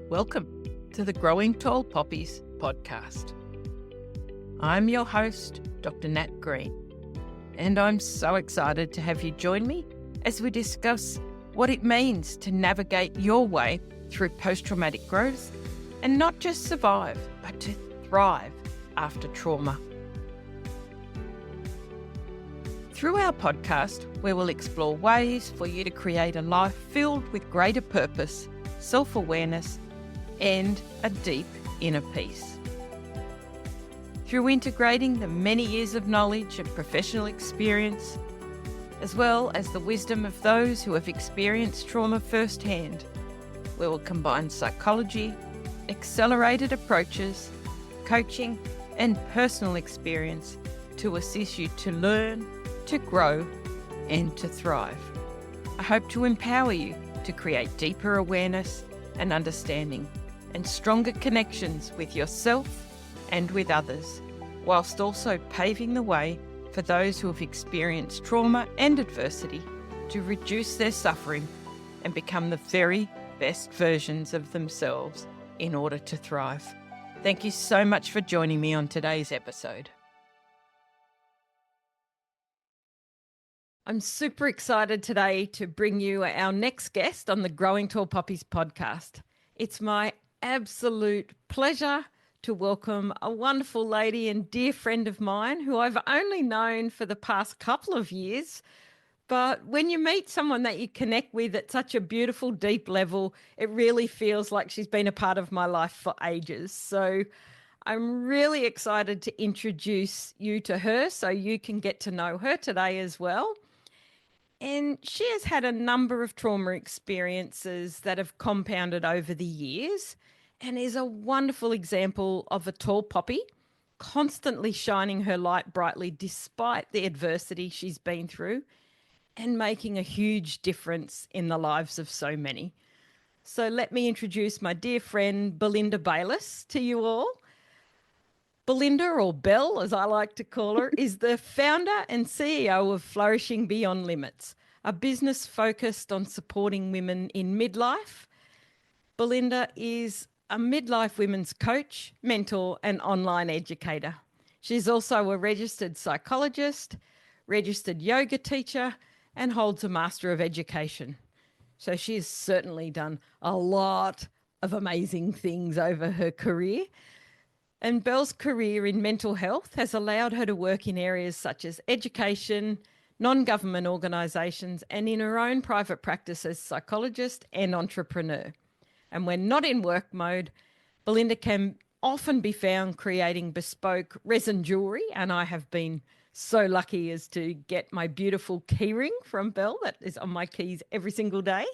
Welcome to the Growing Tall Poppies podcast. I'm your host, Dr. Nat Green, and I'm so excited to have you join me as we discuss what it means to navigate your way through post-traumatic growth and not just survive, but to thrive after trauma. Through our podcast, we will explore ways for you to create a life filled with greater purpose, self-awareness, and a deep inner peace. Through integrating the many years of knowledge and professional experience, as well as the wisdom of those who have experienced trauma firsthand, we will combine psychology, accelerated approaches, coaching, and personal experience to assist you to learn, to grow, and to thrive. I hope to empower you to create deeper awareness and understanding and stronger connections with yourself and with others, whilst also paving the way for those who have experienced trauma and adversity to reduce their suffering and become the very best versions of themselves in order to thrive. Thank you so much for joining me on today's episode. I'm super excited today to bring you our next guest on the Growing Tall Poppies podcast. It's my absolute pleasure to welcome a wonderful lady and dear friend of mine who I've only known for the past couple of years. But when you meet someone that you connect with at such a beautiful, deep level, it really feels like she's been a part of my life for ages. So I'm really excited to introduce you to her so you can get to know her today as well. And she has had a number of trauma experiences that have compounded over the years and is a wonderful example of a tall poppy, constantly shining her light brightly despite the adversity she's been through and making a huge difference in the lives of so many. So let me introduce my dear friend, Belinda Bayliss, to you all. Belinda, or Belle, as I like to call her, is the founder and CEO of Flourishing Beyond Limits, a business focused on supporting women in midlife. Belinda is a midlife women's coach, mentor, and online educator. She's also a registered psychologist, registered yoga teacher, and holds a Master of Education. So she has certainly done a lot of amazing things over her career. And Belle's career in mental health has allowed her to work in areas such as education, non-government organisations, and in her own private practice as psychologist and entrepreneur. And when not in work mode, Belinda can often be found creating bespoke resin jewellery, and I have been so lucky as to get my beautiful keyring from Belle that is on my keys every single day.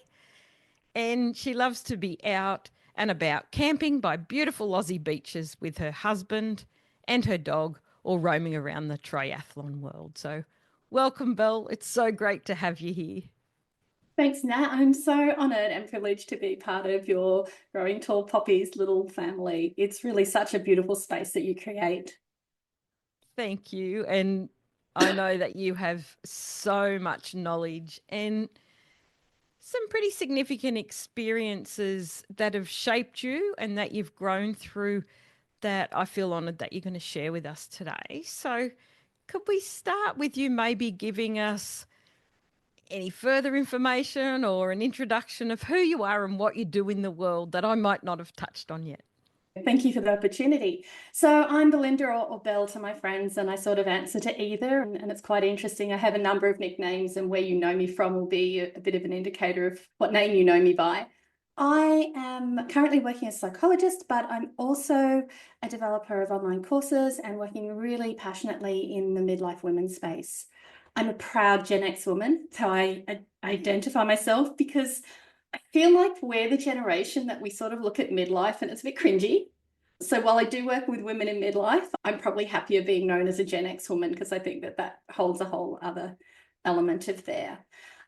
And she loves to be out and about camping by beautiful Aussie beaches with her husband and her dog, or roaming around the triathlon world. So welcome, Belle. It's so great to have you here. Thanks, Nat. I'm so honoured and privileged to be part of your Growing Tall Poppies little family. It's really such a beautiful space that you create. Thank you. And I know that you have so much knowledge and some pretty significant experiences that have shaped you and that you've grown through that I feel honoured that you're going to share with us today. So could we start with you maybe giving us any further information or an introduction of who you are and what you do in the world that I might not have touched on yet? Thank you for the opportunity. So I'm Belinda, or Belle to my friends, and I sort of answer to either, and it's quite interesting. I have a number of nicknames, and where you know me from will be a bit of an indicator of what name you know me by. I am currently working as a psychologist, but I'm also a developer of online courses and working really passionately in the midlife women's space. I'm a proud Gen X woman, so I identify myself because I feel like we're the generation that we sort of look at midlife and it's a bit cringy. So while I do work with women in midlife, I'm probably happier being known as a Gen X woman because I think that holds a whole other element of there.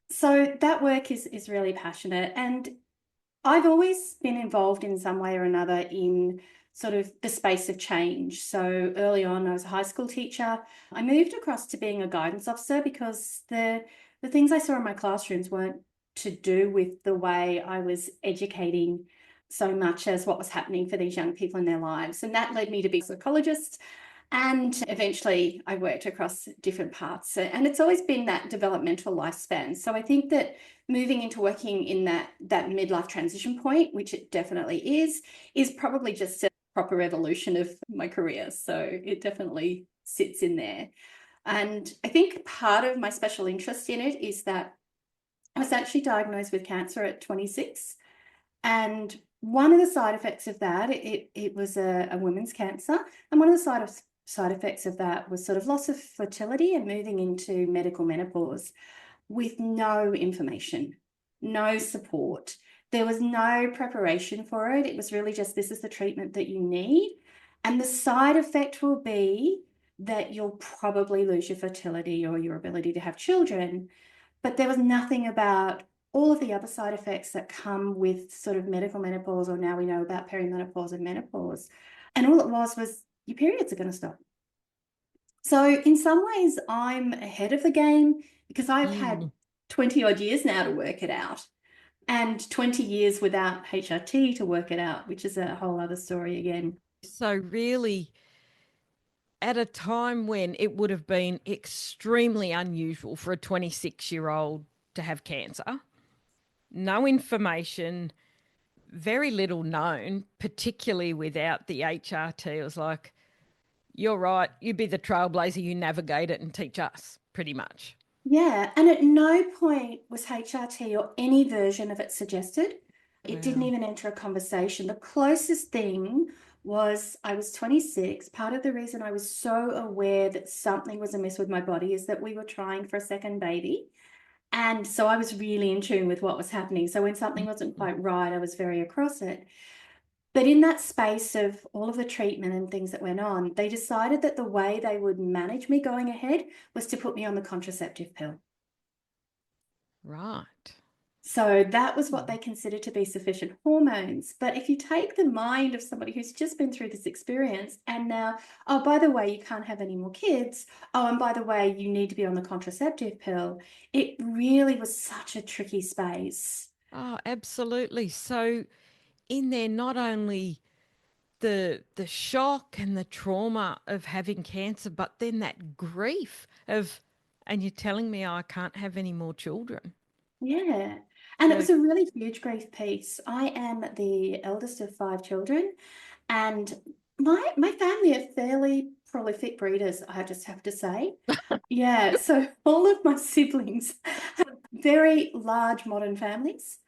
So that work is really passionate, and I've always been involved in some way or another in sort of the space of change. So early on, I was a high school teacher. I moved across to being a guidance officer because the things I saw in my classrooms weren't to do with the way I was educating so much as what was happening for these young people in their lives. And that led me to be a psychologist. And eventually I worked across different parts. And it's always been that developmental lifespan. So I think that moving into working in that midlife transition point, which it definitely is probably just a proper evolution of my career. So it definitely sits in there. And I think part of my special interest in it is that I was actually diagnosed with cancer at 26. And one of the side effects of that, it was a women's cancer. And one of the side effects of that was sort of loss of fertility and moving into medical menopause with no information, no support. There was no preparation for it. It was really just, this is the treatment that you need. And the side effect will be that you'll probably lose your fertility or your ability to have children. But there was nothing about all of the other side effects that come with sort of medical menopause, or now we know about perimenopause and menopause. And all it was your periods are going to stop. So in some ways, I'm ahead of the game because I've had 20 odd years now to work it out, and 20 years without HRT to work it out, which is a whole other story again. So really, at a time when it would have been extremely unusual for a 26-year-old to have cancer, no information, very little known, particularly without the HRT. It was like, you're right, you be the trailblazer, you navigate it and teach us, pretty much. Yeah, and at no point was HRT or any version of it suggested. It didn't Wow. even enter a conversation. The closest thing was I was 26. Part of the reason I was so aware that something was amiss with my body is that we were trying for a second baby. And so I was really in tune with what was happening. So when something wasn't quite right, I was very across it. But in that space of all of the treatment and things that went on, they decided that the way they would manage me going ahead was to put me on the contraceptive pill. Right. So that was what they considered to be sufficient hormones. But if you take the mind of somebody who's just been through this experience and now, oh, by the way, you can't have any more kids. Oh, and by the way, you need to be on the contraceptive pill. It really was such a tricky space. Oh, absolutely. So in there, not only the shock and the trauma of having cancer, but then that grief of, and you're telling me I can't have any more children. Yeah. And it So was a really huge grief piece. I am the eldest of 5 children, and my family are fairly prolific breeders, I just have to say. Yeah, so all of my siblings have very large modern families.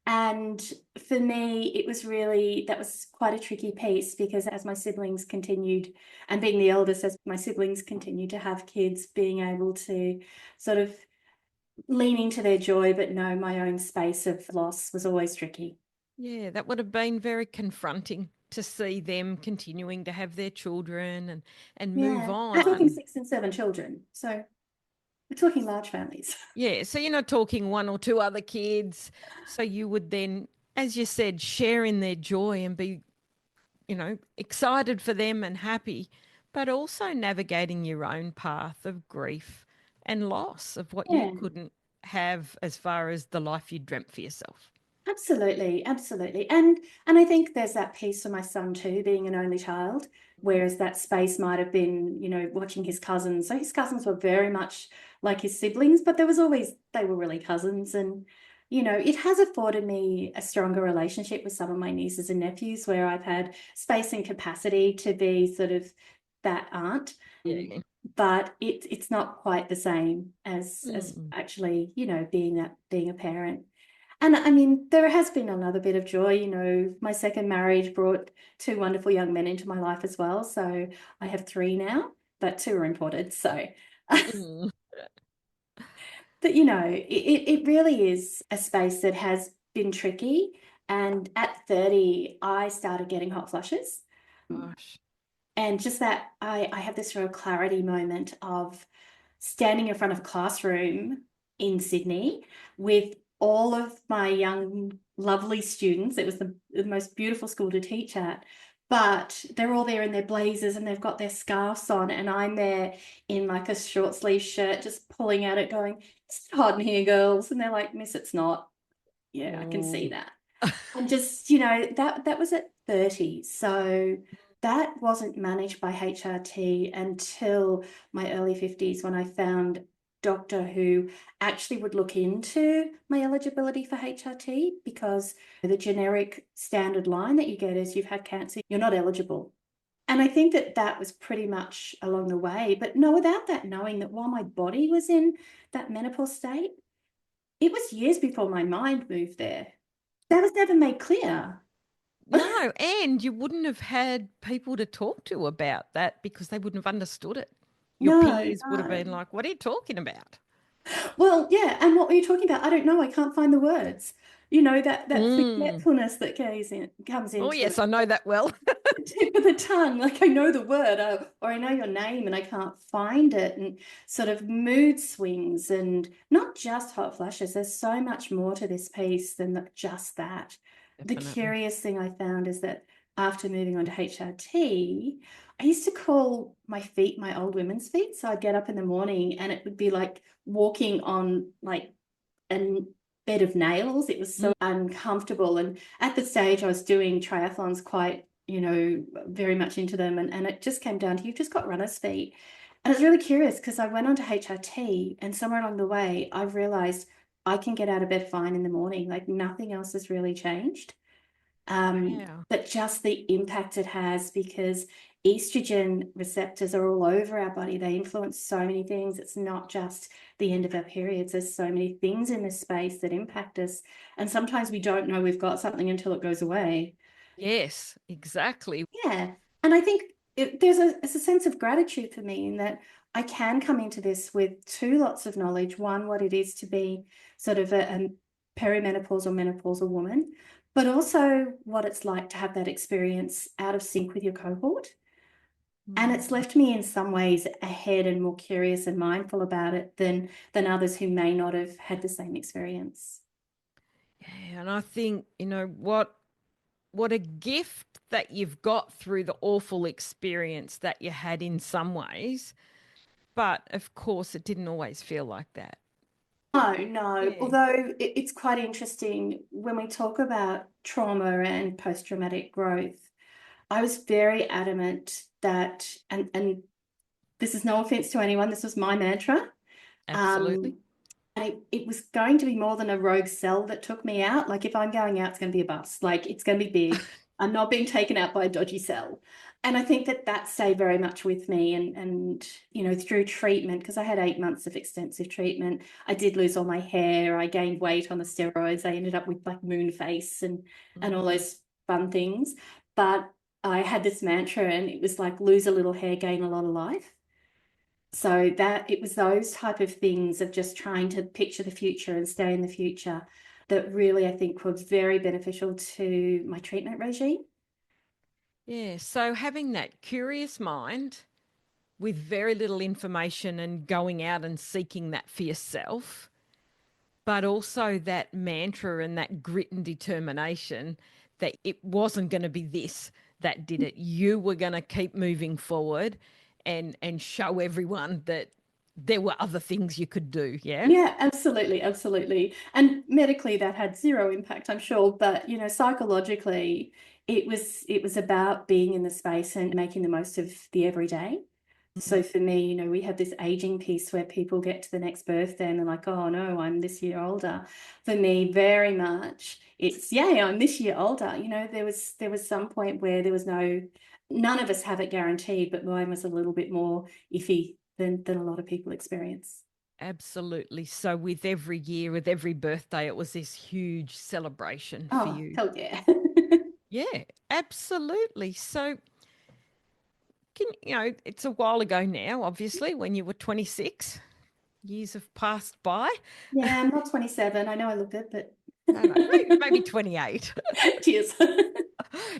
And for me, it was really, that was quite a tricky piece because as my siblings continued, and being the eldest, as my siblings continued to have kids, being able to sort of lean into their joy, but no, my own space of loss was always tricky. yeah, that would have been very confronting to see them continuing to have their children and move Yeah, we're talking on. 6 and 7 children. So we're talking large families. Yeah, so you're not talking one or two other kids. So you would then, as you said, share in their joy and be, excited for them and happy, but also navigating your own path of grief and loss of what you Yeah. couldn't have as far as the life you dreamt for yourself. Absolutely, absolutely. And I think there's that piece for my son too, being an only child, whereas that space might have been, watching his cousins. So his cousins were very much like his siblings, but there was always, they were really cousins. And, it has afforded me a stronger relationship with some of my nieces and nephews where I've had space and capacity to be sort of that aunt. Yeah. But it's not quite the same as Mm. actually, being a parent. And I mean, there has been another bit of joy. My second marriage brought 2 wonderful young men into my life as well. So I have 3 now, but 2 are imported. So, Mm. but it really is a space that has been tricky. And at 30, I started getting hot flushes. Gosh. And just that I have this real clarity moment of standing in front of a classroom in Sydney with all of my young, lovely students. It was the most beautiful school to teach at. But they're all there in their blazers and they've got their scarves on, and I'm there in like a short sleeve shirt, just pulling at it, going, "It's hot in here, girls." And they're like, "Miss, it's not." Yeah, I can see Oh, that. And just, you know, that was at 30. So that wasn't managed by HRT until my early 50s when I found a doctor who actually would look into my eligibility for HRT, because the generic standard line that you get is you've had cancer, you're not eligible. And I think that that was pretty much along the way. But no, without that knowing that while my body was in that menopause state, it was years before my mind moved there. That was never made clear. No, and you wouldn't have had people to talk to about that because they wouldn't have understood it. Your No, peers would have no. been like, "What are you talking about?" Well, yeah, and what were you talking about? I don't know. I can't find the words. You know, that Mm. forgetfulness that comes Oh, into yes, it. I know that well. The tip of the tongue, like I know the word, or I know your name and I can't find it, and sort of mood swings, and not just hot flashes. There's so much more to this piece than just that. The Definitely. curious thing I found is that after moving on to HRT, I used to call my feet my old women's feet. So I'd get up in the morning and it would be like walking on like a bed of nails. It was Mm. so uncomfortable. And at the stage I was doing triathlons quite, you know, very much into them. And it just came down to, you've just got runner's feet. And I was really curious because I went on to HRT, and somewhere along the way, I realized I can get out of bed fine in the morning. Like nothing else has really changed. Wow. But just the impact it has, because estrogen receptors are all over our body. They influence so many things. It's not just the end of our periods. There's so many things in this space that impact us. And sometimes we don't know we've got something until it goes away. Yes, exactly. Yeah. And I think it's a sense of gratitude for me in that I can come into this with two lots of knowledge. One, what it is to be sort of a perimenopause or menopausal woman, but also what it's like to have that experience out of sync with your cohort. And it's Mm. left me in some ways ahead and more curious and mindful about it than others who may not have had the same experience. Yeah, and I think, what a gift that you've got through the awful experience that you had in some ways. But of course, it didn't always feel like that. No, no. Yeah, Although it's quite interesting when we talk about trauma and post-traumatic growth. I was very adamant that, and this is no offense to anyone, this was my mantra. absolutely. Um, and it was going to be more than a rogue cell that took me out. Like if I'm going out, it's going to be a bus. Like it's going to be big. I'm not being taken out by a dodgy cell. And I think that that stayed very much with me. And you know, through treatment, because I had 8 months of extensive treatment, I did lose all my hair. I gained weight on the steroids. I ended up with like moon face and all Mm. those fun things. But I had this mantra, and it was like lose a little hair, gain a lot of life. So that it was those type of things of just trying to picture the future and stay in the future that really I think was very beneficial to my treatment regime. Yeah. So having that curious mind with very little information and going out and seeking that for yourself, but also that mantra and that grit and determination that it wasn't going to be this that did it. You were going to keep moving forward and show everyone that there were other things you could do. Yeah. Yeah, absolutely, absolutely. And medically that had zero impact, I'm sure, but you know, psychologically it was about being in the space and making the most of the everyday. So Mm. for me, you know, we have this aging piece where people get to the next birthday and they're like, oh no, I'm this year older. For me, very much, it's yay, I'm this year older. You know, there was some point where there was none of us have it guaranteed, but mine was a little bit more iffy than a lot of people experience. Absolutely. So with every year, with every birthday, it was this huge celebration for Oh, you. hell yeah. Yeah, absolutely. So it's a while ago now, obviously, when you were 26. Years have passed by. Yeah, I'm not 27. I know I look it, but No, no, maybe 28. cheers.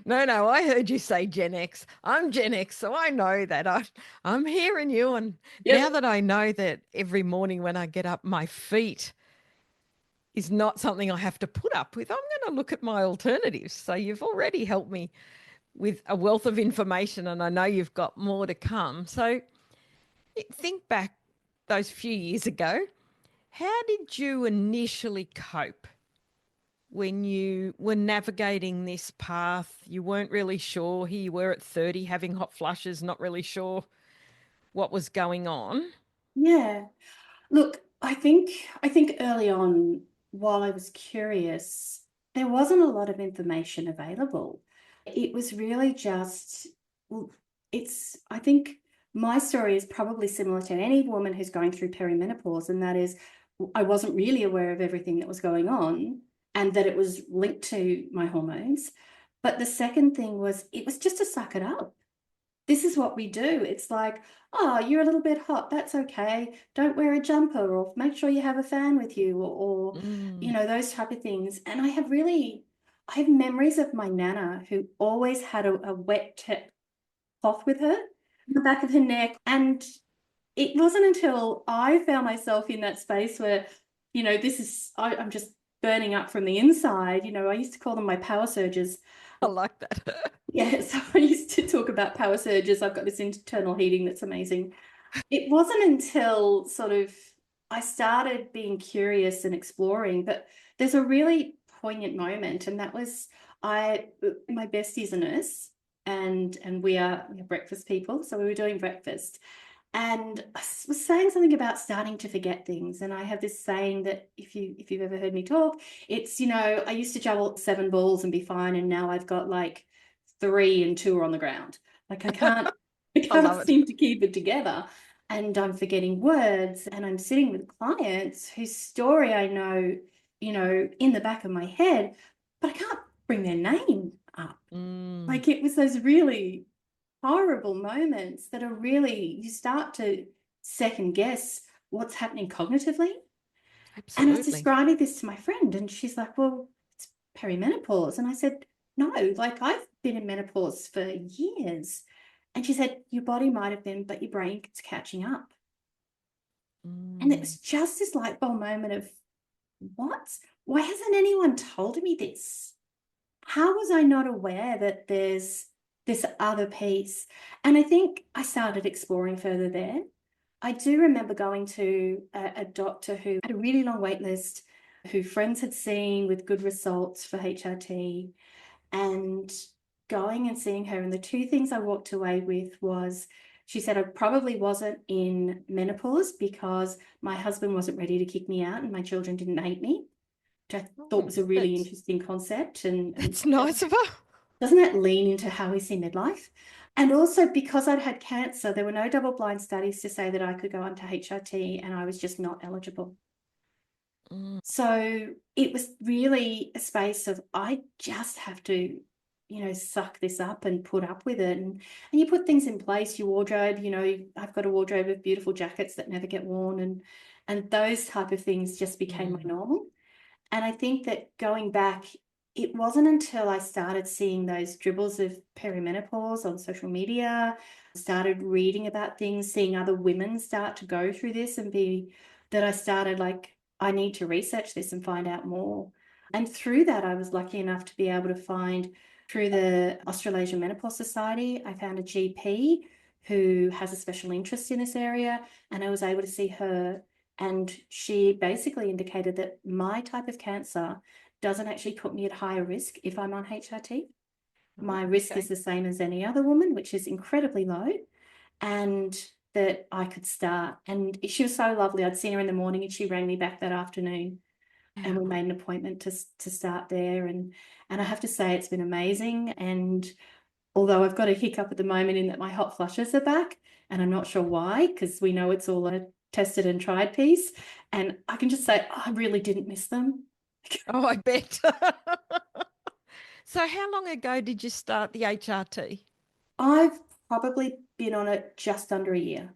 No, no, I heard you say Gen X. I'm Gen X, so I know that. I'm hearing you. And now Yep. that I know that every morning when I get up, my feet is not something I have to put up with, I'm going to look at my alternatives. So you've already helped me with a wealth of information, and I know you've got more to come. So think back those few years ago. How did you initially cope when you were navigating this path? You weren't really sure. Here you were at 30 having hot flushes, not really sure what was going on. Yeah. Look, I think early on, while I was curious, there wasn't a lot of information available. It was really just, well, I think my story is probably similar to any woman who's going through perimenopause, and that is I wasn't really aware of everything that was going on and that it was linked to my hormones. But the second thing was it was just to suck it up. This is what we do. It's like, oh, you're a little bit hot. That's okay. Don't wear a jumper, or make sure you have a fan with you, Mm. those type of things. And I have memories of my nana who always had a wet cloth with her in the back of her neck. And it wasn't until I found myself in that space where, I'm just burning up from the inside. I used to call them my power surges. I like that. Yeah, so I used to talk about power surges. I've got this internal heating that's amazing. It wasn't until sort of I started being curious and exploring, but there's a really poignant moment, and that was my bestie's a nurse, and we're breakfast people, so we were doing breakfast, and I was saying something about starting to forget things. And I have this saying that if you've ever heard me talk, it's, I used to juggle 7 balls and be fine, and now I've got like 3 and 2 are on the ground. Like I I can't love it. seem to keep it together. And I'm forgetting words, and I'm sitting with clients whose story I know, in the back of my head, but I can't bring their name up. Mm. Like it was those really horrible moments that are really, you start to second guess what's happening cognitively. And I was Absolutely. describing this to my friend, and she's like, well, it's perimenopause. And I said, no, like I've been in menopause for years. And she said, your body might have been, but your brain's catching up. And it Mm. was just this light bulb moment of, what? Why hasn't anyone told me this? How was I not aware that there's this other piece? And I think I started exploring further there. I do remember going to a doctor who had a really long wait list, who friends had seen with good results for HRT, and going and seeing her. And the two things I walked away with was, she said I probably wasn't in menopause because my husband wasn't ready to kick me out and my children didn't hate me, which I thought Oh, was a really interesting concept. And that's nice of her. doesn't that lean into how we see midlife? And also, because I'd had cancer, there were no double blind studies to say that I could go onto HRT, and I was just not eligible. Mm. So it was really a space of, I just have to, suck this up and put up with it. And you put things in place, your wardrobe, I've got a wardrobe of beautiful jackets that never get worn, and those type of things just became my Mm. normal. And I think that going back, it wasn't until I started seeing those dribbles of perimenopause on social media, started reading about things, seeing other women start to go through this and be, that I started like, I need to research this and find out more. And through that, I was lucky enough to be able to find, through the Australasian Menopause Society, I found a GP who has a special interest in this area, and I was able to see her, and she basically indicated that my type of cancer doesn't actually put me at higher risk if I'm on HRT. Oh, My risk is okay. the same as any other woman, which is incredibly low, and that I could start. And she was so lovely. I'd seen her in the morning and she rang me back that afternoon, and we Wow. made an appointment to start there. And I have to say it's been amazing. And although I've got a hiccup at the moment in that my hot flushes are back, and I'm not sure why, because we know it's all a tested and tried piece. And I can just say, I really didn't miss them. Oh, I bet. So, how long ago did you start the HRT? I've probably been on it just under a year.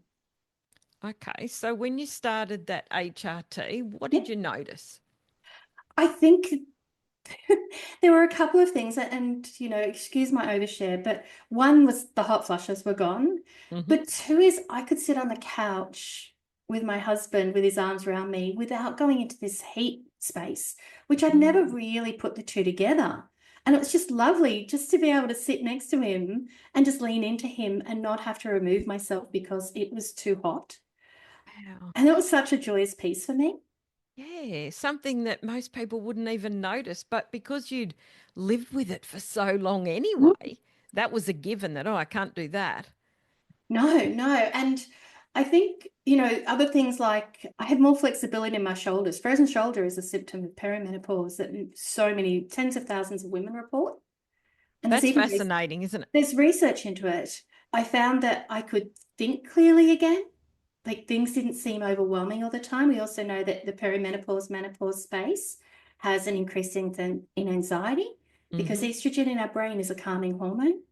Okay, so when you started that HRT, what Yeah. did you notice? I think there were a couple of things, and excuse my overshare, but one was the hot flushes were gone. Hmm. But two is I could sit on the couch with my husband with his arms around me without going into this heat space, which I'd never Mm. really put the two together. And it was just lovely just to be able to sit next to him and just lean into him and not have to remove myself because it was too hot. Wow. And that was such a joyous piece for me. Yeah, something that most people wouldn't even notice, but because you'd lived with it for so long anyway, that was a given that, oh, I can't do that. No, no. And I think, other things like I have more flexibility in my shoulders. Frozen shoulder is a symptom of perimenopause that so many tens of thousands of women report. And That's fascinating, isn't it? there's research into it. I found that I could think clearly again. Like things didn't seem overwhelming all the time. We also know that the perimenopause menopause space has an increase in anxiety because Hmm. estrogen in our brain is a calming hormone.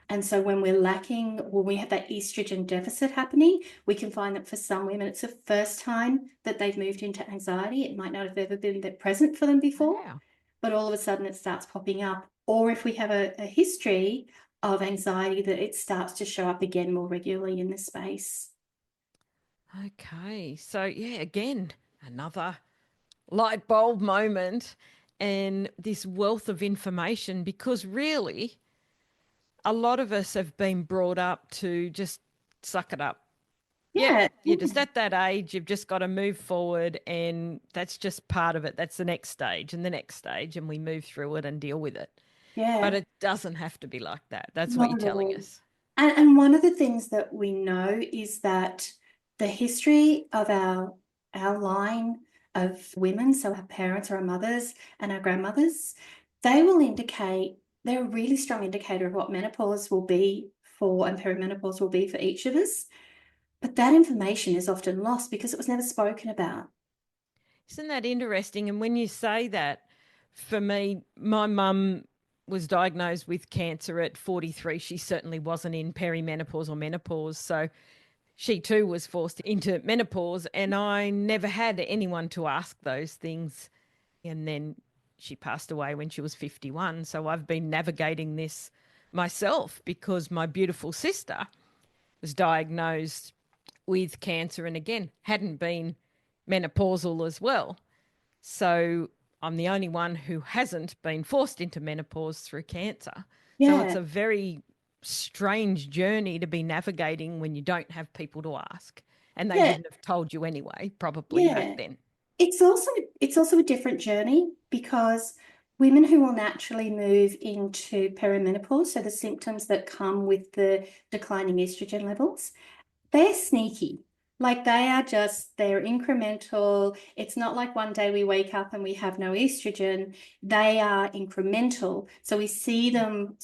And so when we have that estrogen deficit happening, we can find that for some women, it's the first time that they've moved into anxiety. It might not have ever been that present for them before, Wow. but all of a sudden it starts popping up. Or if we have a history of anxiety, that it starts to show up again more regularly in the space. Okay. So, yeah, again, another light bulb moment and this wealth of information because really a lot of us have been brought up to just suck it up. Yep, Yeah, you're just at that age, you've just got to move forward, and that's just part of it. That's the next stage and the next stage, and we move through it and deal with it. But yeah, it doesn't have to be like that. That's what not you're at telling all. us. And one of the things that we know is that the history of our line of women, so our parents or our mothers and our grandmothers, they will indicate, they're a really strong indicator of what menopause will be for and perimenopause will be for each of us. But that information is often lost because it was never spoken about. Isn't that interesting? And when you say that, for me, my mum was diagnosed with cancer at 43. She certainly wasn't in perimenopause or menopause. So she too was forced into menopause, and I never had anyone to ask those things. And then she passed away when she was 51. So I've been navigating this myself because my beautiful sister was diagnosed with cancer and again hadn't been menopausal as well. So I'm the only one who hasn't been forced into menopause through cancer. So it's Yeah, a very strange journey to be navigating when you don't have people to ask. And they yeah, wouldn't have told you anyway, probably back yeah. then. It's also a different journey because women who will naturally move into perimenopause, so the symptoms that come with the declining estrogen levels, they're sneaky. Like they're incremental. It's not like one day we wake up and we have no estrogen. They are incremental. So we see them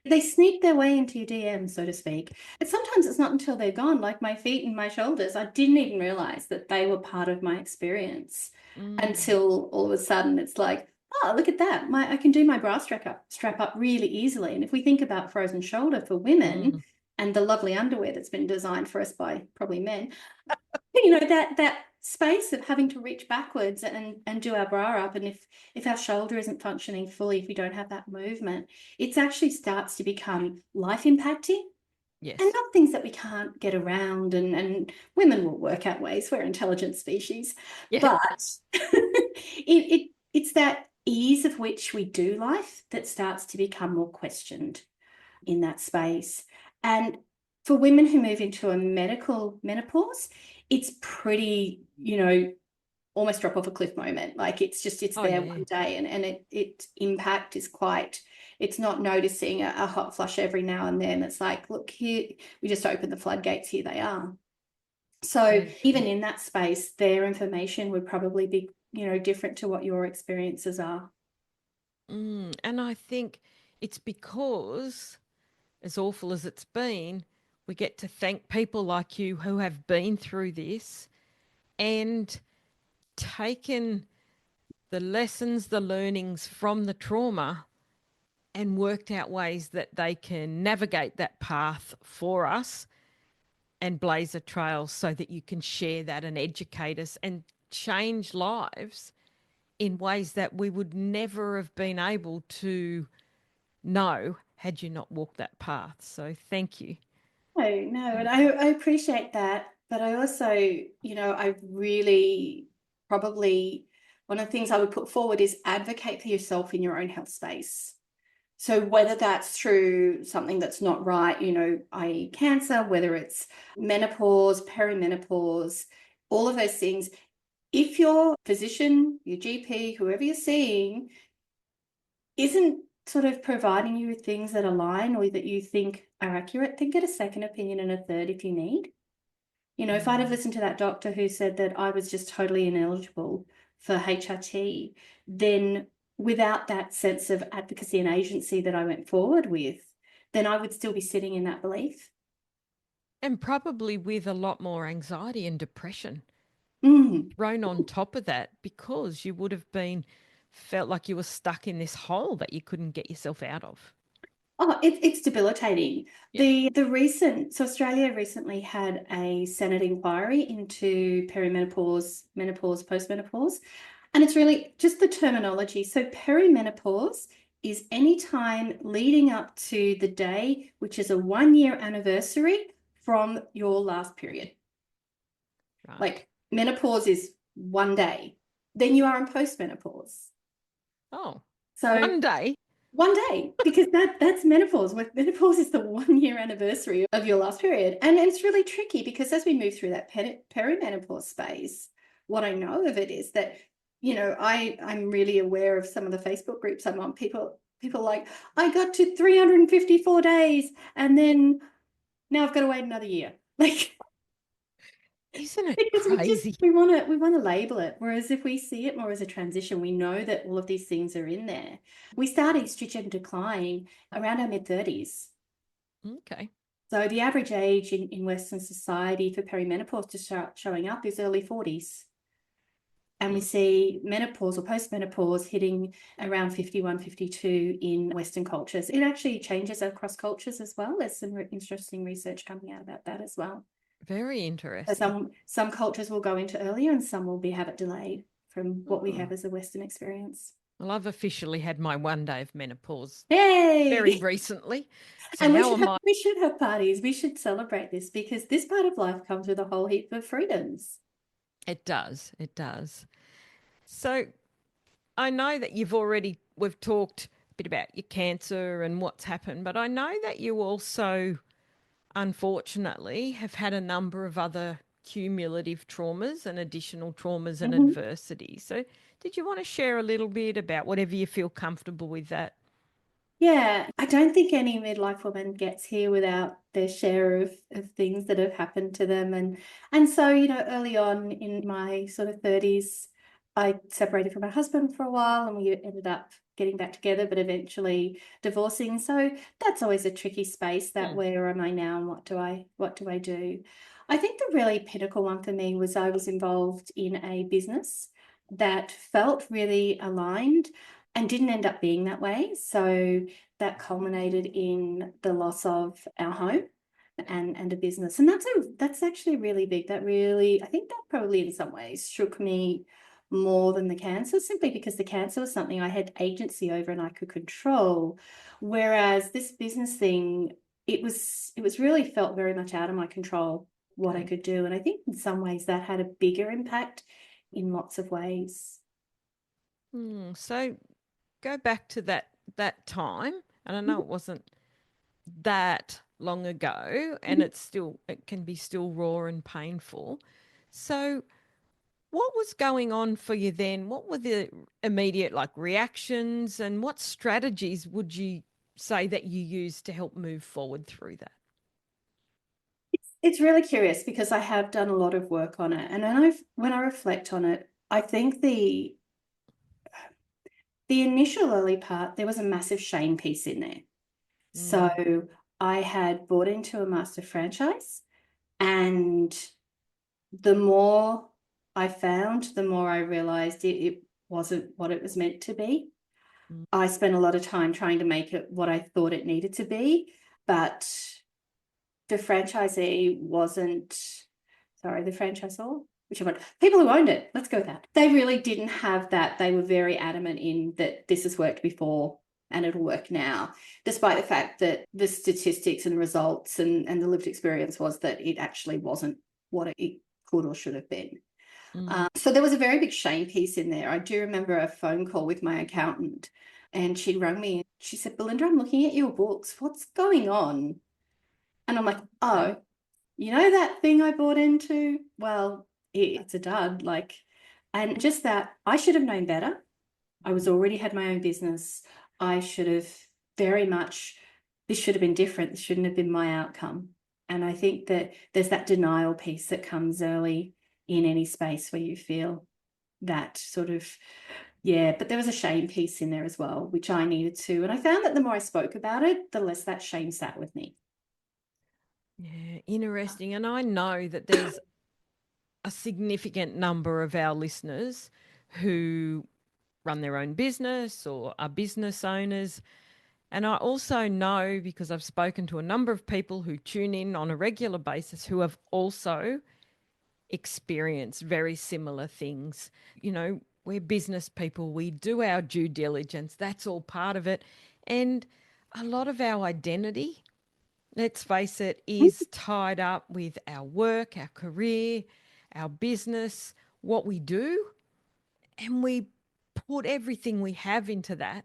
they sneak their way into your DM, so to speak. And sometimes it's not until they're gone, like my feet and my shoulders. I didn't even realize that they were part of my experience Mm, until all of a sudden it's like, oh, look at that. I can do my bra strap up really easily. And if we think about frozen shoulder for women, mm. and the lovely underwear that's been designed for us by probably men, that space of having to reach backwards and do our bra up, and if our shoulder isn't functioning fully, if we don't have that movement, it actually starts to become life impacting. And Yes. not things that we can't get around, and women will work out ways. We're an intelligent species, Yeah. but it's that ease of which we do life that starts to become more questioned in that space. And for women who move into a medical menopause, it's pretty, almost drop off a cliff moment. Like it's Oh, there yeah. one day, and it impact is quite, it's not noticing a hot flush every now and then. It's like, look here, we just opened the floodgates, here they are. So Yeah. even in that space, their information would probably be, different to what your experiences are. And I think it's because, as awful as it's been, we get to thank people like you who have been through this and taken the lessons, the learnings from the trauma and worked out ways that they can navigate that path for us and blaze a trail so that you can share that and educate us and change lives in ways that we would never have been able to know had you not walked that path. So thank you. No, no, and Thank I appreciate that. But I also, I really probably, one of the things I would put forward is advocate for yourself in your own health space. So whether that's through something that's not right, i.e. cancer, whether it's menopause, perimenopause, all of those things, if your physician, your GP, whoever you're seeing, isn't sort of providing you with things that align or that you think are accurate, then get a second opinion and a third if you need. You know, if I'd have listened to that doctor who said that I was just totally ineligible for HRT, then without that sense of advocacy and agency that I went forward with, then I would still be sitting in that belief. And probably with a lot more anxiety and depression Mm. thrown on top of that, because you would have been felt like you were stuck in this hole that you couldn't get yourself out of. Oh, it's debilitating. Yeah. So Australia recently had a Senate inquiry into perimenopause, menopause, postmenopause, and it's really just the terminology. So perimenopause is any time leading up to the day, which is a 1 year anniversary from your last period. Right. Like menopause is 1 day, then you are in postmenopause. Oh, So one day. 1 day, because that's menopause. Menopause is the 1 year anniversary of your last period. And it's really tricky because as we move through that perimenopause space, what I know of it is that, you know, I'm really aware of some of the Facebook groups I'm on. People like, I got to 354 days and then now I've got to wait another year. Like, Isn't it because crazy? we want to label it. Whereas if we see it more as a transition, we know that all of these things are in there. We start estrogen decline around our mid-30s. Okay. So the average age in Western society for perimenopause to start showing up is early 40s. And we see menopause or postmenopause hitting around 51, 52 in Western cultures. It actually changes across cultures as well. There's some interesting research coming out about that as well. Very So interesting. some cultures will go into earlier and some will have it delayed from what we have as a Western experience. Well, I've officially had my 1 day of menopause very Yay! recently. So And how am I? we should have parties. We should celebrate this because this part of life comes with a whole heap of freedoms. It does. It does. So I know that we've talked a bit about your cancer and what's happened, but I know that you also, unfortunately, have had a number of other cumulative traumas and additional traumas and Mhm. adversity. So did you want to share a little bit about whatever you feel comfortable with that? Yeah, I don't think any midlife woman gets here without their share of things that have happened to them. And so, you know, early on in my sort of 30s, I separated from my husband for a while and we ended up getting back together, but eventually divorcing. So that's always a tricky space, that Hmm. where am I now and what do I do? I think the really pinnacle one for me was I was involved in a business that felt really aligned and didn't end up being that way. So that culminated in the loss of our home and a business. And that's actually really big. That really, I think that probably in some ways shook me more than the cancer, simply because the cancer was something I had agency over and I could control. Whereas this business thing, it was really felt very much out of my control what I Okay. could do. And I think in some ways that had a bigger impact in lots of ways. So go back to that time, and I know it wasn't that long ago, and it can be still raw and painful. So what was going on for you then? What were the immediate reactions, and what strategies would you say that you used to help move forward through that? It's really curious because I have done a lot of work on it. And when I reflect on it, I think the initial early part, there was a massive shame piece in there. Mm, So I had bought into a master franchise, and the more I found, the more I realized it wasn't what it was meant to be. mm, I spent a lot of time trying to make it what I thought it needed to be, but the franchisee wasn't, sorry, the franchisor, which one? People who owned it, let's go with that. They really didn't have that. They were very adamant in that this has worked before and it'll work now, despite the fact that the statistics and results and the lived experience was that it actually wasn't what it could or should have been. mm. So there was a very big shame piece in there. I do remember a phone call with my accountant, and she rang me. She said, Belinda, I'm looking at your books. What's going on? And I'm like, Okay. oh, you know that thing I bought into? Well, it's a dud. Like, And just that, I should have known better. I was already had my own business. I should have very much, this should have been different. This shouldn't have been my outcome. And I think that there's that denial piece that comes early in any space where you feel that sort of, yeah, but there was a shame piece in there as well, which I needed to. And I found that the more I spoke about it, the less that shame sat with me. Yeah, interesting. And I know that there's a significant number of our listeners who run their own business or are business owners. And I also know, because I've spoken to a number of people who tune in on a regular basis who have also experienced very similar things. You know, we're business people, we do our due diligence, that's all part of it. And a lot of our identity, let's face it, is tied up with our work, our career, our business, what we do, and we put everything we have into that.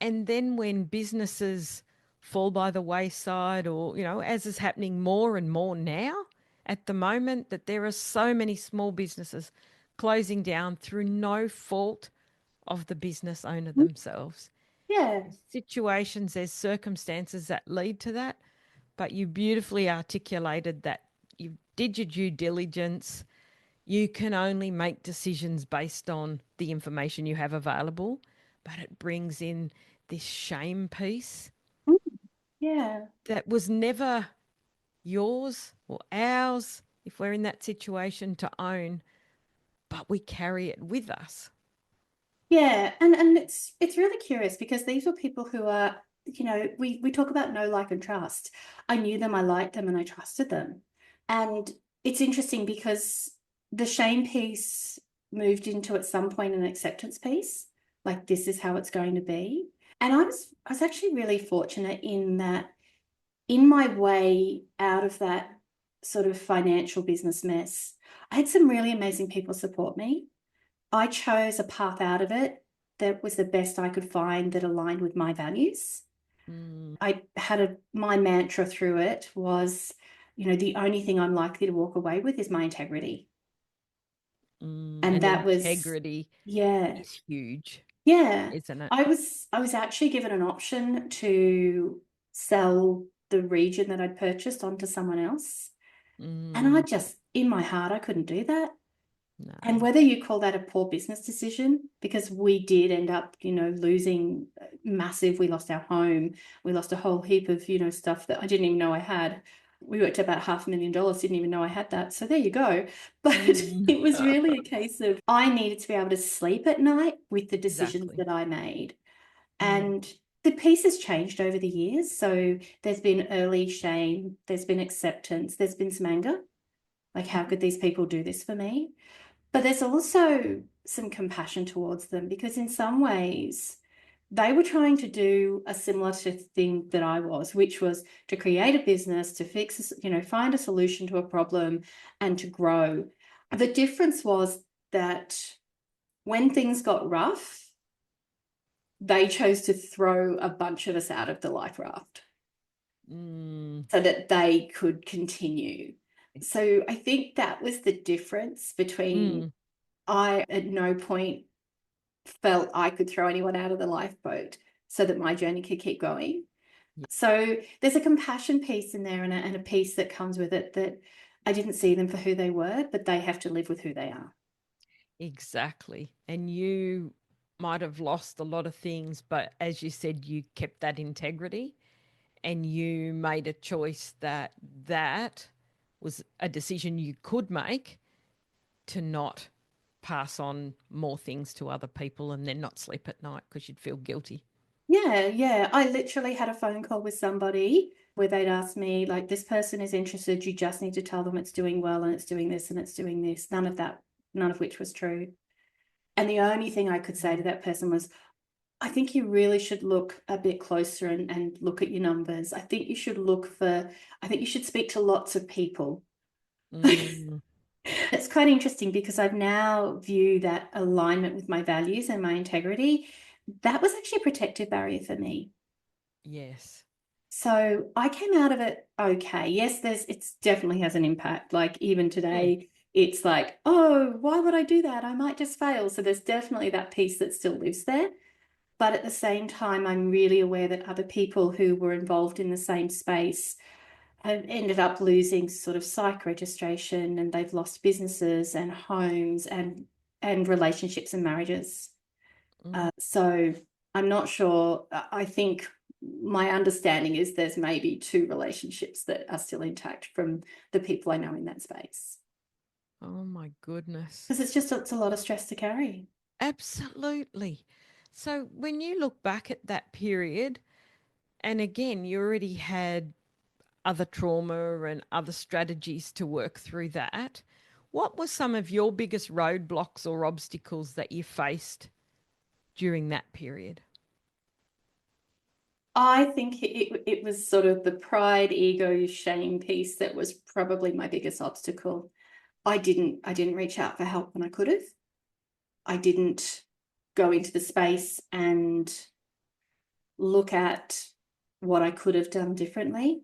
And then when businesses fall by the wayside, or, you know, as is happening more and more now at the moment, that there are so many small businesses closing down through no fault of the business owner themselves. Yeah. Situations, there's circumstances that lead to that, but you beautifully articulated that you did your due diligence. You can only make decisions based on the information you have available, but it brings in this shame piece Yeah. that was never yours or ours if we're in that situation to own, but we carry it with us. Yeah, and it's really curious because these were people who are, we talk about know, like, and trust. I knew them, I liked them, and I trusted them. And it's interesting because the shame piece moved into at some point an acceptance piece, like this is how it's going to be. And I was actually really fortunate in that in my way out of that sort of financial business mess, I had some really amazing people support me. I chose a path out of it that was the best I could find that aligned with my values. Mm, I had my mantra through it was, the only thing I'm likely to walk away with is my integrity. And and that was, integrity yeah, is huge, yeah. isn't it? I was actually given an option to sell the region that I'd purchased onto someone else. And I Mm, just, in my heart, I couldn't do that. And no. whether you call that a poor business decision, because we did end up, losing massive, we lost our home, we lost a whole heap of, stuff that I didn't even know I had. We worked about $500,000, didn't even know I had that. So there you go. But Mm. it was really a case of I needed to be able to sleep at night with the decisions Exactly. that I made. Mm. And the piece has changed over the years. So there's been early shame, there's been acceptance, there's been some anger. Like, how could these people do this for me? But there's also some compassion towards them because in some ways they were trying to do a similar thing that I was, which was to create a business, to fix, find a solution to a problem and to grow. The difference was that when things got rough, they chose to throw a bunch of us out of the life raft Mm. so that they could continue. So I think that was the difference between Mm. I at no point felt I could throw anyone out of the lifeboat so that my journey could keep going. Yeah, So there's a compassion piece in there and a piece that comes with it that I didn't see them for who they were, but they have to live with who they are. exactly. And you might have lost a lot of things, but as you said, you kept that integrity and you made a choice that was a decision you could make to not pass on more things to other people and then not sleep at night because you'd feel guilty. Yeah, yeah. I literally had a phone call with somebody where they'd asked me, like, this person is interested. You just need to tell them it's doing well and it's doing this and it's doing this. None of which was true. And the only thing I could say to that person was, I think you really should look a bit closer and look at your numbers. I think you should speak to lots of people. Mm, It's quite interesting because I've now view that alignment with my values and my integrity. That was actually a protective barrier for me. yes. So I came out of it okay. Yes, it's definitely has an impact. Like even Yeah. today, it's like, oh, why would I do that? I might just fail. So there's definitely that piece that still lives there. But at the same time, I'm really aware that other people who were involved in the same space have ended up losing sort of psych registration, and they've lost businesses and homes and relationships and marriages. So I'm not sure. I think my understanding is there's maybe 2 relationships that are still intact from the people I know in that space. Oh my goodness. Because it's a lot of stress to carry. Absolutely. So when you look back at that period, and again, you already had other trauma and other strategies to work through that, what were some of your biggest roadblocks or obstacles that you faced during that period? I think it was sort of the pride, ego, shame piece that was probably my biggest obstacle. I didn't reach out for help when I could have. I didn't go into the space and look at what I could have done differently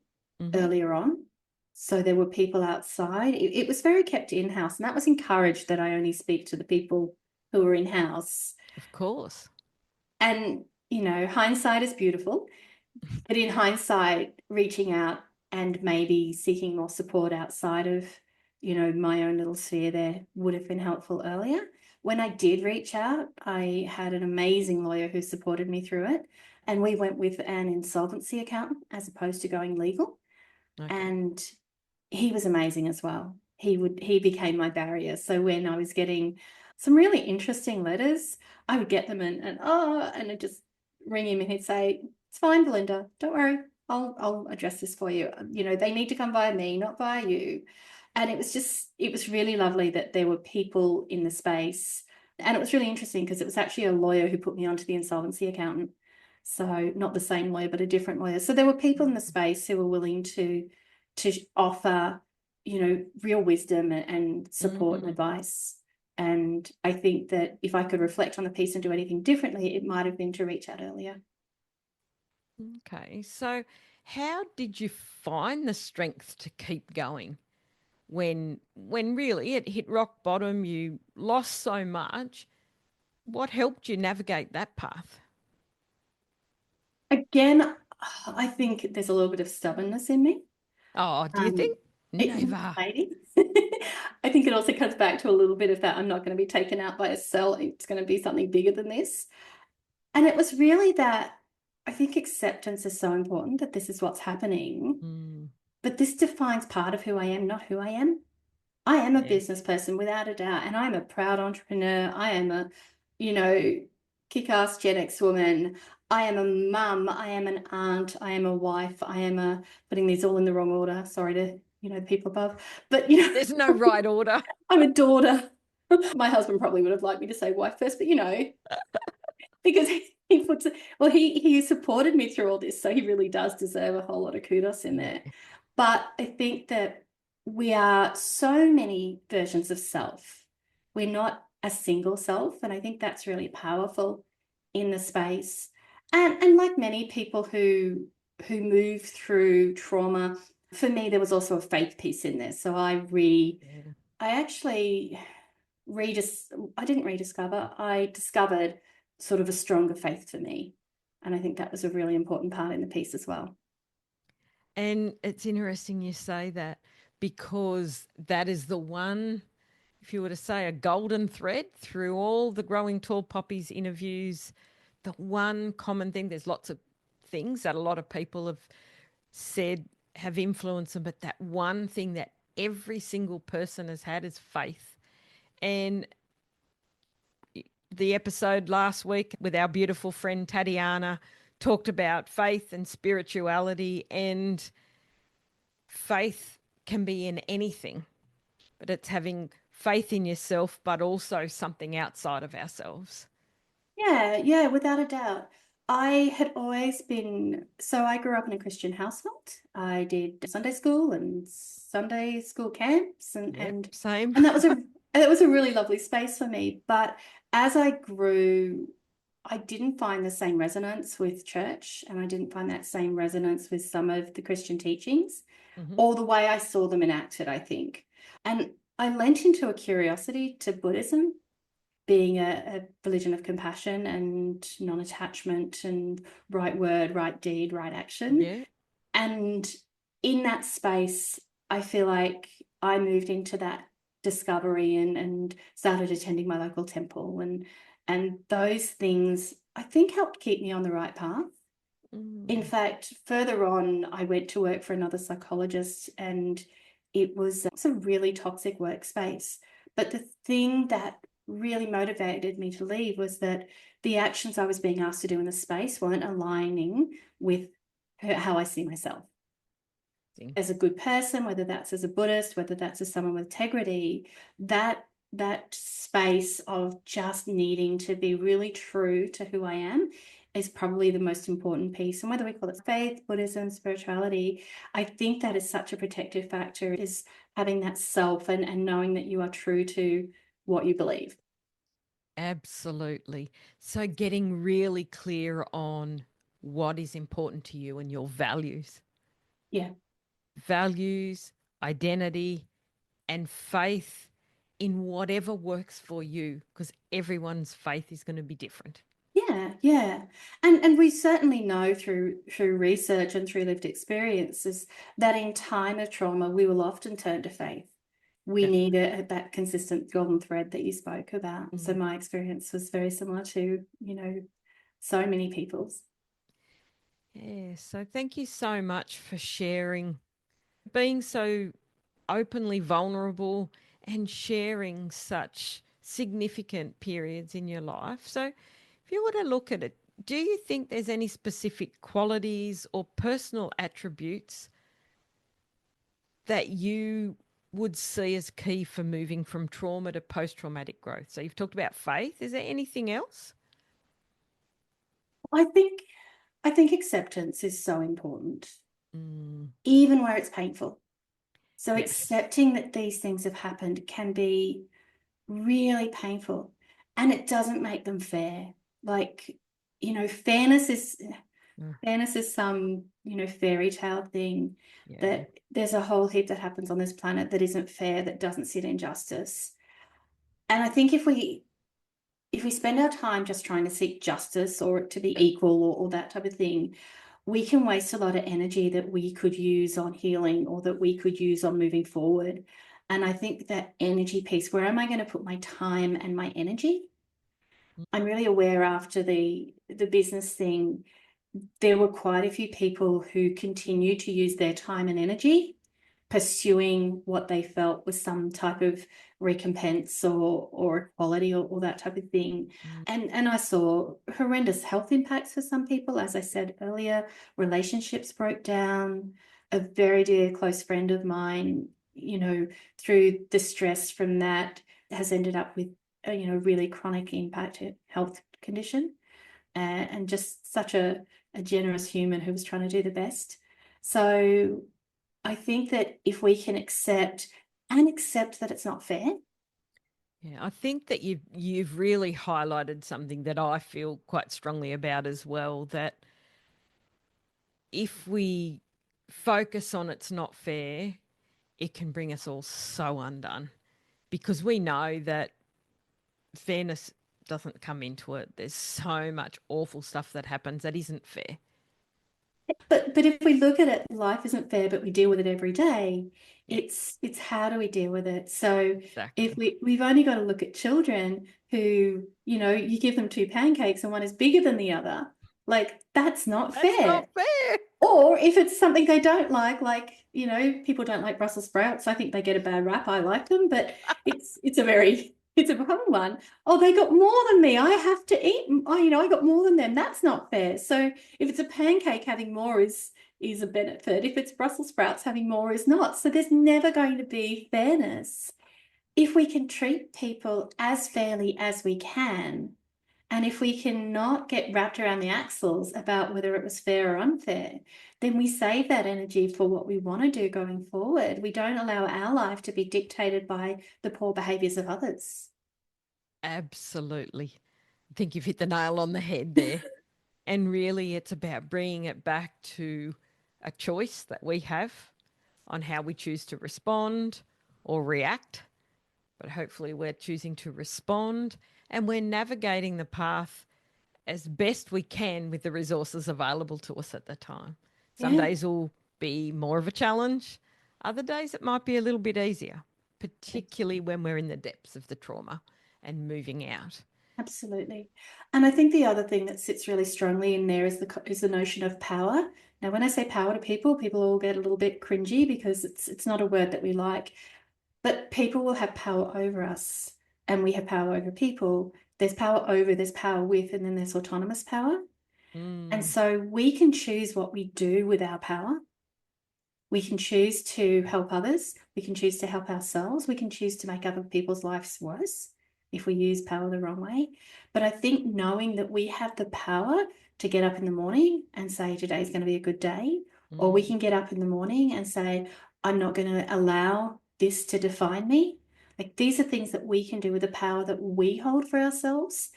earlier on. So there were people outside. It was very kept in-house, and that was encouraged that I only speak to the people who were in-house. Of course. And, hindsight is beautiful. But in hindsight, reaching out and maybe seeking more support outside of, my own little sphere there would have been helpful earlier. When I did reach out, I had an amazing lawyer who supported me through it. And we went with an insolvency accountant as opposed to going legal. Okay. And he was amazing as well. He became my barrier. So when I was getting some really interesting letters, I would get them and I'd just ring him and he'd say, "It's fine, Belinda, don't worry. I'll address this for you. They need to come via me, not via you." And it was really lovely that there were people in the space. And it was really interesting because it was actually a lawyer who put me onto the insolvency accountant. So not the same lawyer, but a different lawyer. So there were people in the space who were willing to offer, real wisdom and support and advice. And I think that if I could reflect on the piece and do anything differently, it might have been to reach out earlier. Okay. So how did you find the strength to keep going when really it hit rock bottom, you lost so much? What helped you navigate that path? Again, I think there's a little bit of stubbornness in me. Oh, do you think? It, Never. maybe. I think it also comes back to a little bit of that I'm not going to be taken out by a cell. It's going to be something bigger than this. And it was really that I think acceptance is so important, that this is what's happening. But this defines part of who I am, not who I am. I am a Yeah. business person without a doubt, and I'm a proud entrepreneur. I am a, kick-ass Gen X woman. I am a mum. I am an aunt. I am a wife. I am putting these all in the wrong order. Sorry to, the people above. But, There's no right order. I'm a daughter. My husband probably would have liked me to say wife first, but, because he puts it, well, he supported me through all this, so he really does deserve a whole lot of kudos in there. But I think that we are so many versions of self. We're not a single self, and I think that's really powerful in the space. And like many people who move through trauma, for me there was also a faith piece in there. So I actually I didn't rediscover, I discovered sort of a stronger faith for me. And I think that was a really important part in the piece as well. And it's interesting you say that, because that is the one, if you were to say a golden thread through all the Growing Tall Poppies interviews, the one common thing, there's lots of things that a lot of people have said have influenced them, but that one thing that every single person has had is faith. And the episode last week with our beautiful friend Tatiana talked about faith and spirituality, and faith can be in anything, but it's having faith in yourself, but also something outside of ourselves. Yeah, without a doubt. I had always been, so I grew up in a Christian household. I did Sunday school and Sunday school camps and Same. and that was a really lovely space for me. But as I grew, I didn't find the same resonance with church, and I didn't find that same resonance with some of the Christian teachings or the way I saw them enacted, I think. And I lent into a curiosity to Buddhism, being a religion of compassion and non-attachment and right word, right deed, right action. Yeah. And in that space, I feel like I moved into that discovery and started attending my local temple, and those things I think helped keep me on the right path. In Mm. fact, further on, I went to work for another psychologist, and it's a really toxic workspace. But the thing that really motivated me to leave was that the actions I was being asked to do in the space weren't aligning with how I see myself as a good person, whether that's as a Buddhist, whether that's as someone with integrity. That space of just needing to be really true to who I am is probably the most important piece. And whether we call it faith, Buddhism, spirituality, I think that is such a protective factor, is having that self and knowing that you are true to what you believe. Absolutely. So getting really clear on what is important to you and your values, Yeah. values, identity, and faith in whatever works for you, because everyone's faith is going to be different. Yeah, yeah. And we certainly know through research and through lived experiences that in time of trauma, we will often turn to faith. We That's need that consistent golden thread that you spoke about. So mm. my experience was very similar to, so many people's. Yeah. So thank you so much for sharing, being so openly vulnerable and sharing such significant periods in your life. So, if you were to look at it, do you think there's any specific qualities or personal attributes that you would see as key for moving from trauma to post traumatic growth? So, you've talked about faith. Is there anything else? I think I think acceptance is so important, Mm, even where it's painful. So yes. accepting that these things have happened can be really painful, and it doesn't make them fair. Like, fairness is Mm, fairness is some, fairy tale thing, yeah. that there's a whole heap that happens on this planet that isn't fair, that doesn't sit in justice. And I think if we spend our time just trying to seek justice or it to be equal, or that type of thing, we can waste a lot of energy that we could use on healing or that we could use on moving forward. And I think that energy piece, where am I going to put my time and my energy? I'm really aware after the business thing, there were quite a few people who continued to use their time and energy pursuing what they felt was some type of recompense or equality, or that type of thing. Mm, And I saw horrendous health impacts for some people. As I said earlier, relationships broke down. A very dear close friend of mine, through the stress from that, has ended up with a really chronic impact health condition, and just such a generous human who was trying to do the best. So I think that if we can accept that it's not fair. yeah, I think that you've really highlighted something that I feel quite strongly about as well, that if we focus on it's not fair, it can bring us all so undone, because we know that fairness doesn't come into it. There's so much awful stuff that happens that isn't fair. But if we look at it, life isn't fair, but we deal with it every day. Yeah, It's how do we deal with it? So if exactly. we've only got to look at children who, you give them two pancakes and one is bigger than the other, like that's not That's not fair. fair. Or if it's something they don't like, people don't like Brussels sprouts. I think they get a bad rap. I like them, but it's a common one. Oh, they got more than me. I have to eat. Oh, I got more than them. That's not fair. So if it's a pancake, having more is a benefit. If it's Brussels sprouts, having more is not. So there's never going to be fairness. If we can treat people as fairly as we can, and if we cannot get wrapped around the axles about whether it was fair or unfair, then we save that energy for what we want to do going forward. We don't allow our life to be dictated by the poor behaviours of others. Absolutely. I think you've hit the nail on the head there. And really, it's about bringing it back to a choice that we have on how we choose to respond or react but hopefully we're choosing to respond and we're navigating the path as best we can with the resources available to us at the time. Some Yeah, days will be more of a challenge, other days it might be a little bit easier, particularly when we're in the depths of the trauma and moving out. absolutely. And I think the other thing that sits really strongly in there is the notion of power. Now, when I say power to people, people all get a little bit cringy because it's not a word that we like. But people will have power over us, and we have power over people. There's power over, there's power with, and then there's autonomous power. And Mm, so we can choose what we do with our power. We can choose to help others. We can choose to help ourselves. We can choose to make other people's lives worse if we use power the wrong way. But I think knowing that we have the power to get up in the morning and say, today's going to be a good day, or we mm, can get up in the morning and say, I'm not going to allow this to define me. Like these are things that we can do with the power that we hold for ourselves.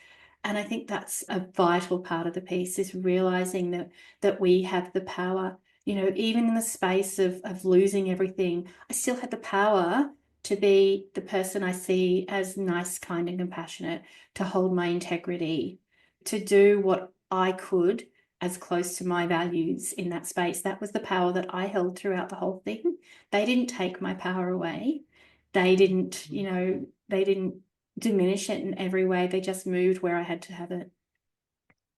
And I think that's a vital part of the piece is realizing that we have the power, even in the space of losing everything, I still had the power to be the person I see as nice, kind, and compassionate, to hold my integrity, to do what I could as close to my values in that space. That was the power that I held throughout the whole thing. They didn't take my power away. They didn't, mm. they didn't diminish it in every way. They just moved where I had to have it.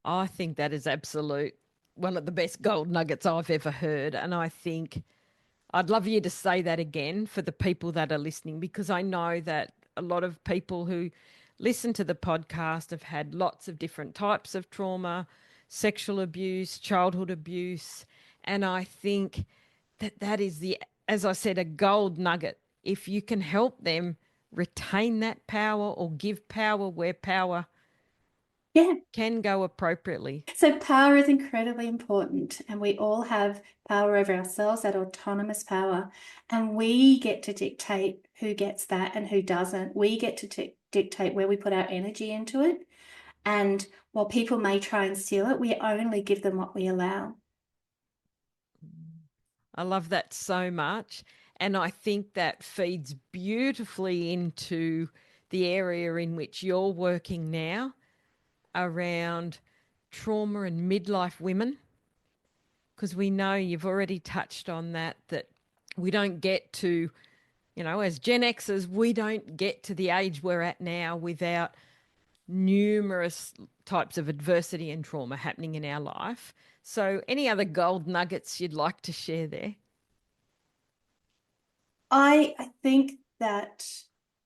I think that is absolute one of the best gold nuggets I've ever heard. And I think I'd love you to say that again for the people that are listening, because I know that a lot of people who listen to the podcast have had lots of different types of trauma, sexual abuse, childhood abuse. And I think that that is as I said, a gold nugget. If you can help them retain that power or give power where power Yeah. can go appropriately. So power is incredibly important, and we all have power over ourselves, that autonomous power, and we get to dictate who gets that and who doesn't. We get to dictate where we put our energy into it. And while people may try and steal it, we only give them what we allow. I love that so much. And I think that feeds beautifully into the area in which you're working now around trauma and midlife women. Because we know you've already touched on that, that we don't get to, as Gen Xers, we don't get to the age we're at now without numerous types of adversity and trauma happening in our life. So, any other gold nuggets you'd like to share there? I think that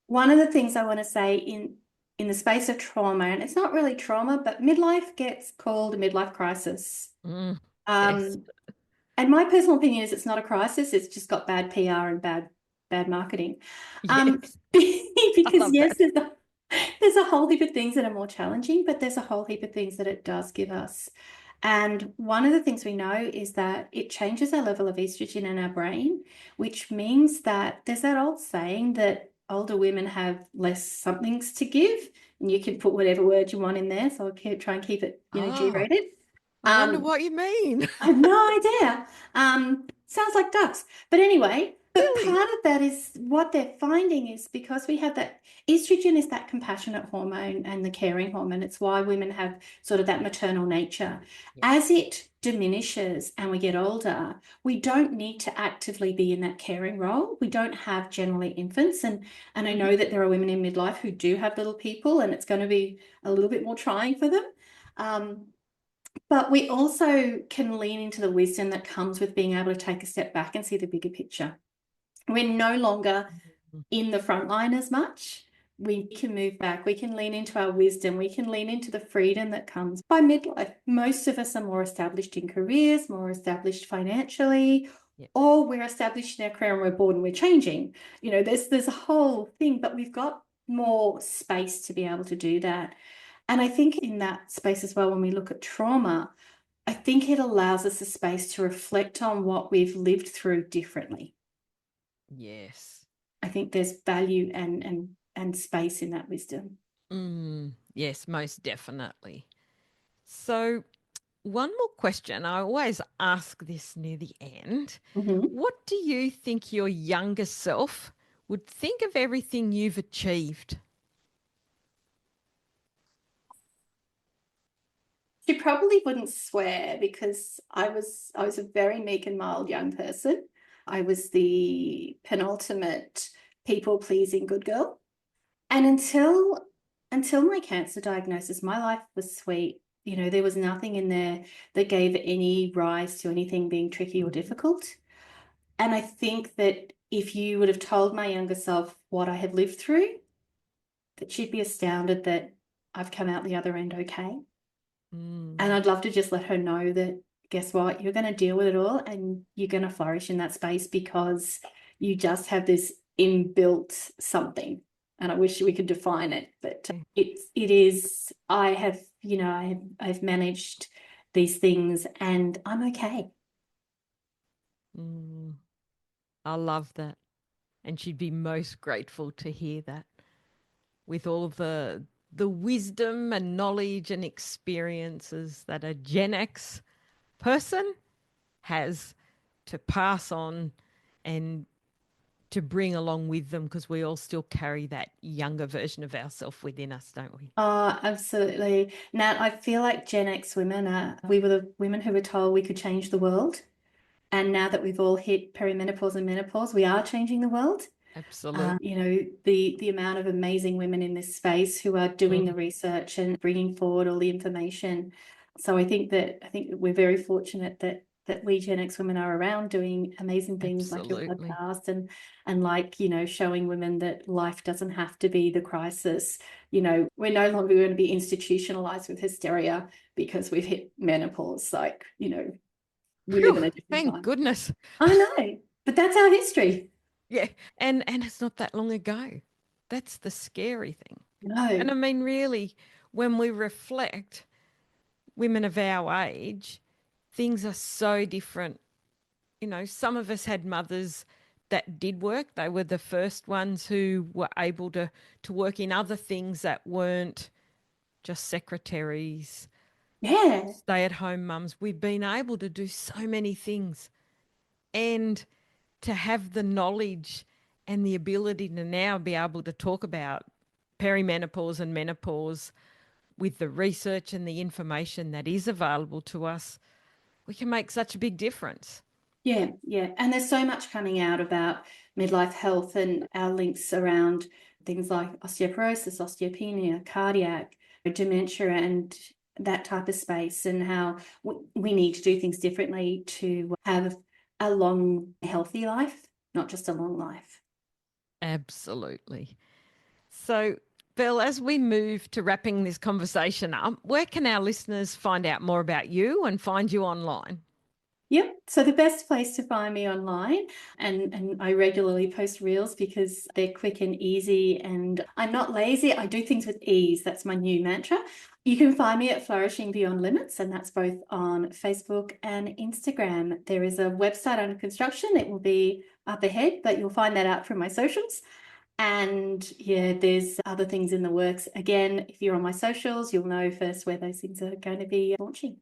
one of the things I want to say in the space of trauma, and it's not really trauma, but midlife gets called a midlife crisis. Mm, yes. Um, And my personal opinion is it's not a crisis. It's just got bad PR and bad marketing. Um, Yes. I because love yes, that. there's a whole heap of things that are more challenging, but there's a whole heap of things that it does give us. And one of the things we know is that it changes our level of estrogen in our brain, which means that there's that old saying that older women have less somethings to give, and you can put whatever word you want in there. So I'll try and keep it, Oh, G-rated. I wonder Um, what you mean. I have no idea. Sounds like ducks. But anyway, but Really? part of that is what they're finding is because we have that estrogen is that compassionate hormone and the caring hormone. It's why women have sort of that maternal nature. Yeah. As it diminishes and we get older, we don't need to actively be in that caring role. We don't have generally infants. And I Mhm. know that there are women in midlife who do have little people, and it's going to be a little bit more trying for them. Um, but we also can lean into the wisdom that comes with being able to take a step back and see the bigger picture. We're no longer in the front line as much. We can move back. We can lean into our wisdom. We can lean into the freedom that comes by midlife. Most of us are more established in careers, more established financially, Yeah. or we're established in our career and we're bored and we're changing. There's a whole thing, but we've got more space to be able to do that. And I think in that space as well, when we look at trauma, I think it allows us a space to reflect on what we've lived through differently. Yes. I think there's value and space in that wisdom. Yes, most definitely. So, one more question. I always ask this near the end. Mhm. What do you think your younger self would think of everything you've achieved? She probably wouldn't swear because I was a very meek and mild young person. I was the penultimate people pleasing good girl. And until my cancer diagnosis, my life was sweet. You know, there was nothing in there that gave any rise to anything being tricky or difficult. And I think that if you would have told my younger self what I have lived through, that she'd be astounded that I've come out the other end okay. And I'd love to just let her know that, guess what, you're going to deal with it all and you're going to flourish in that space because you just have this inbuilt something. And I wish we could define it, but it is, I have, you know, I've managed these things and I'm okay. I love that. And she'd be most grateful to hear that, with all the wisdom and knowledge and experiences that a Gen X person has to pass on and to bring along with them, because we all still carry that younger version of ourselves within us, don't we? Oh, absolutely. Nat, I feel like Gen X women we were the women who were told we could change the world. And now that we've all hit perimenopause and menopause, we are changing the world. Absolutely. You know, the amount of amazing women in this space who are doing the research and bringing forward all the information. So I think that we're very fortunate that we Gen X women are around doing amazing things like your Absolutely. podcast and like, you know, showing women that life doesn't have to be the crisis. You know, we're no longer going to be institutionalized with hysteria because we've hit menopause. Like, you know, we live in a different Thank time. goodness. I know, but that's our history. Yeah. And it's not that long ago. That's the scary thing. No. And I mean, really, when we reflect, women of our age, things are so different. You know, some of us had mothers that did work. They were the first ones who were able to work in other things that weren't just secretaries, Yeah. stay-at-home mums. We've been able to do so many things, and to have the knowledge and the ability to now be able to talk about perimenopause and menopause with the research and the information that is available to us, we can make such a big difference. Yeah, yeah. And there's so much coming out about midlife health and our links around things like osteoporosis, osteopenia, cardiac, dementia, and that type of space, and how we need to do things differently to have a long, healthy life, not just a long life. Absolutely. So, Bill, as we move to wrapping this conversation up, where can our listeners find out more about you and find you online? Yep. So the best place to find me online, and I regularly post reels because they're quick and easy, and I'm not lazy. I do things with ease. That's my new mantra. You can find me at Flourishing Beyond Limits, and that's both on Facebook and Instagram. There is a website under construction. It will be up ahead, but you'll find that out from my socials. And yeah, there's other things in the works. Again, if you're on my socials, you'll know first where those things are going to be launching.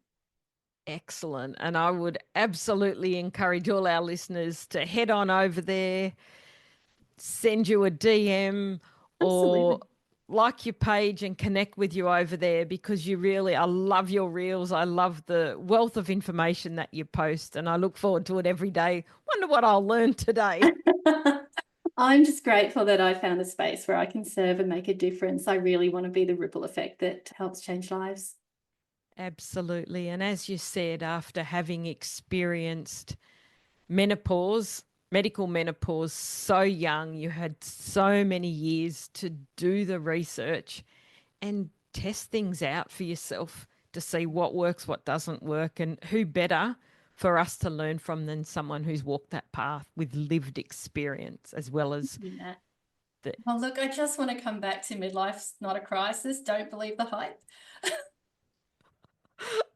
Excellent. And I would absolutely encourage all our listeners to head on over there, send you a DM, or Absolutely. like your page and connect with you over there, because you really, I love your reels. I love the wealth of information that you post, and I look forward to it every day. Wonder what I'll learn today. I'm just grateful that I found a space where I can serve and make a difference. I really want to be the ripple effect that helps change lives. Absolutely. And as you said, after having experienced menopause, medical menopause so young, you had so many years to do the research and test things out for yourself to see what works, what doesn't work, and who better for us to learn from than someone who's walked that path with lived experience as well as Yeah. the. Well, look, I just want to come back to midlife's not a crisis. Don't believe the hype.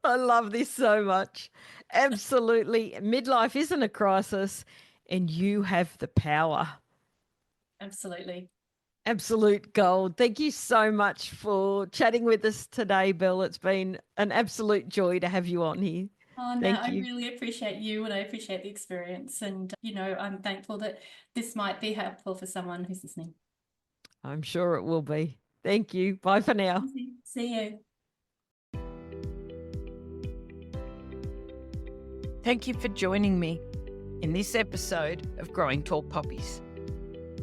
I love this so much. Absolutely. Midlife isn't a crisis, and you have the power. Absolutely. Absolute gold. Thank you so much for chatting with us today, Bill. It's been an absolute joy to have you on here. Oh, no, Thank I you. really appreciate you and I appreciate the experience. And, I'm thankful that this might be helpful for someone who's listening. I'm sure it will be. Thank you. Bye for now. See you. Thank you for joining me in this episode of Growing Tall Poppies.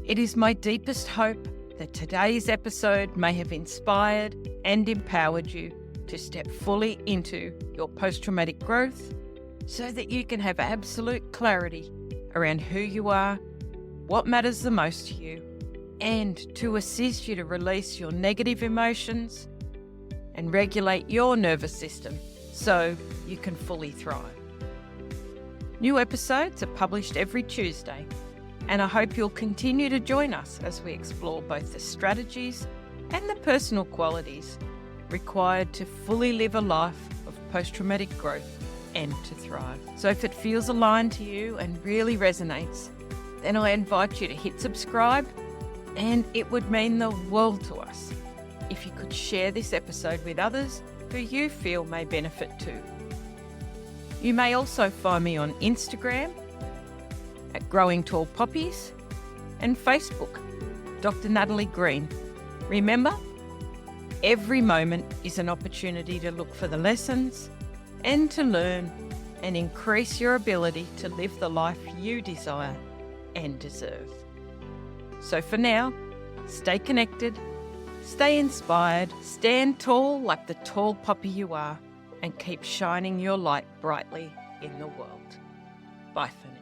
It is my deepest hope that today's episode may have inspired and empowered you to step fully into your post-traumatic growth so that you can have absolute clarity around who you are, what matters the most to you, and to assist you to release your negative emotions and regulate your nervous system so you can fully thrive. New episodes are published every Tuesday, and I hope you'll continue to join us as we explore both the strategies and the personal qualities required to fully live a life of post-traumatic growth and to thrive. So if it feels aligned to you and really resonates, then I invite you to hit subscribe, and it would mean the world to us if you could share this episode with others who you feel may benefit too. You may also find me on Instagram at Growing Tall Poppies and Facebook, Dr. Natalie Green. Remember, every moment is an opportunity to look for the lessons and to learn and increase your ability to live the life you desire and deserve. So for now, stay connected, stay inspired, stand tall like the tall poppy you are, and keep shining your light brightly in the world. Bye for now.